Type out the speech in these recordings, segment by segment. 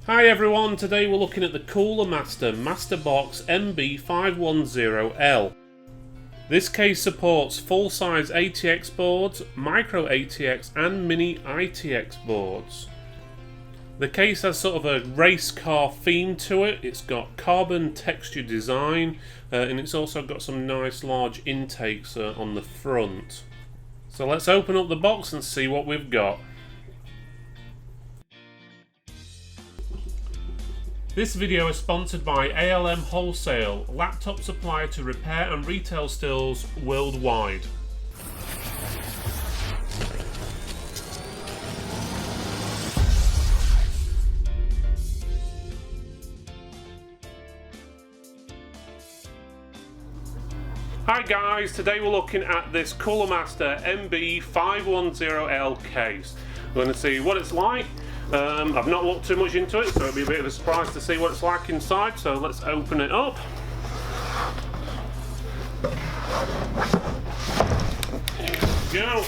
Hi everyone, today we're looking at the Cooler Master MasterBox MB510L. This case supports full-size ATX boards, micro ATX and mini ITX boards. The case has sort of a race car theme to it. It's got carbon texture design and it's also got some nice large intakes on the front. So let's open up the box and see what we've got. This video is sponsored by ALM Wholesale, laptop supplier to repair and retail stills worldwide. Hi guys, today we're looking at this Cooler Master MB510L case. We're going to see what it's like. I've not looked too much into it, so it'll be a bit of a surprise to see what it's like inside, so let's open it up. Here we go.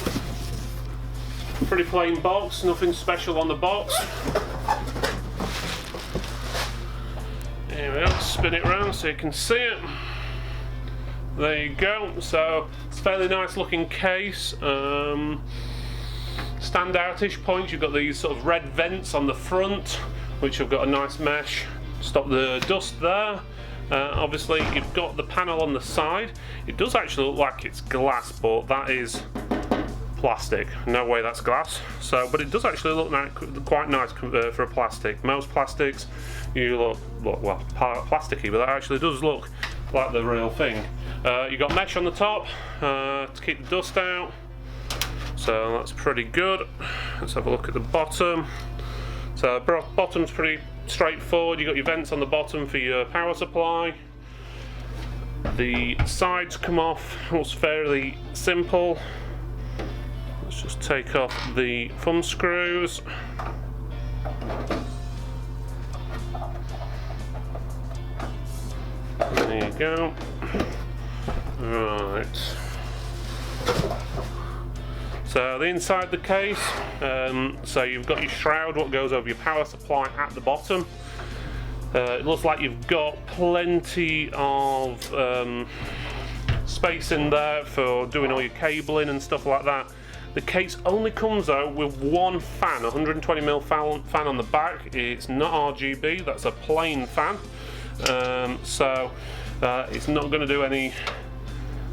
Pretty plain box, nothing special on the box. Here we go, spin it around so you can see it. There you go, so it's a fairly nice looking case. Standoutish points, you've got these sort of red vents on the front, which have got a nice mesh, stop the dust there. Obviously you've got the panel on the side. It does actually look like it's glass, but that is plastic. No way that's glass. So, but it does actually look quite nice for a plastic. Most plastics, you look well plasticky, but that actually does look like the real thing. You've got mesh on the top to keep the dust out. So that's pretty good. Let's have a look at the bottom. So bottom's pretty straightforward. You've got your vents on the bottom for your power supply. The sides come off. It's fairly simple. Let's just take off the thumb screws. There you go. Right. So the inside of the case, so you've got your shroud, what goes over your power supply at the bottom. It looks like you've got plenty of space in there for doing all your cabling and stuff like that. The case only comes out with one fan, 120mm fan on the back. It's not RGB, that's a plain fan. So it's not going to do any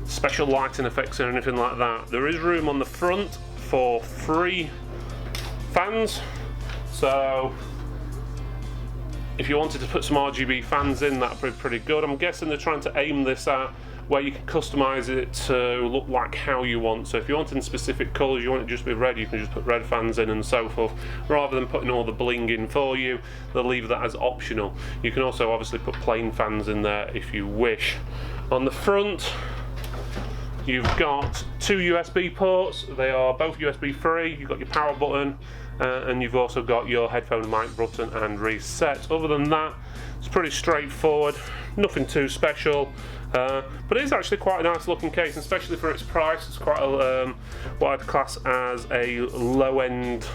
special lighting effects or anything like that. There is room on the front for 3 fans, so if you wanted to put some RGB fans in, that'd be pretty good. I'm guessing they're trying to aim this at where you can customize it to look like how you want. So if you want in specific colors, you want it just to be red, you can just put red fans in and so forth. Rather than putting all the bling in for you, they'll leave that as optional. You can also obviously put plain fans in there if you wish. On the front, you've got 2 USB ports. They are both USB 3. You've got your power button and you've also got your headphone mic button and reset. Other than that, it's pretty straightforward, nothing too special, but it is actually quite a nice looking case, especially for its price. It's quite a, what I'd class as a low end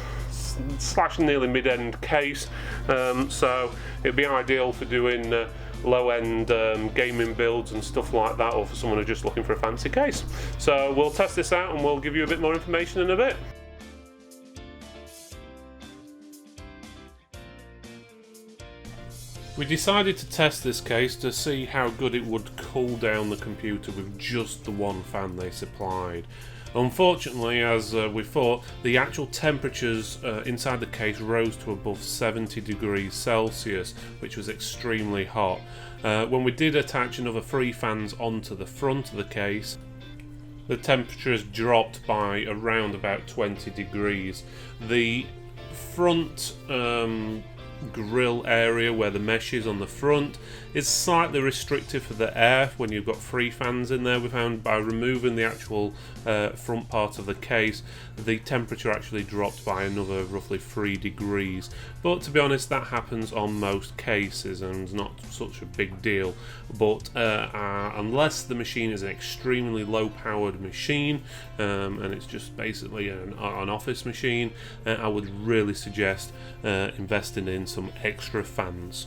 / nearly mid end case, so it'd be ideal for doing low-end gaming builds and stuff like that, or for someone who's just looking for a fancy case. So we'll test this out and we'll give you a bit more information in a bit. We decided to test this case to see how good it would cool down the computer with just the one fan they supplied. Unfortunately, as we thought, the actual temperatures inside the case rose to above 70 degrees Celsius, which was extremely hot. When we did attach another 3 fans onto the front of the case, the temperatures dropped by around about 20 degrees. The front grill area where the mesh is on the front is slightly restrictive for the air when you've got 3 fans in there. We found by removing the actual front part of the case, the temperature actually dropped by another roughly 3 degrees. But to be honest, that happens on most cases and is not such a big deal. But unless the machine is an extremely low powered machine and it's just basically an office machine, I would really suggest investing in some extra fans.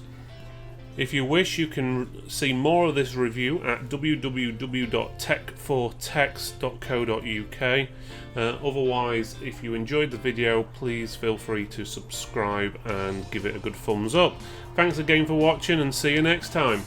If you wish, you can see more of this review at www.tech4tex.co.uk. Otherwise, if you enjoyed the video, please feel free to subscribe and give it a good thumbs up. Thanks again for watching, and see you next time.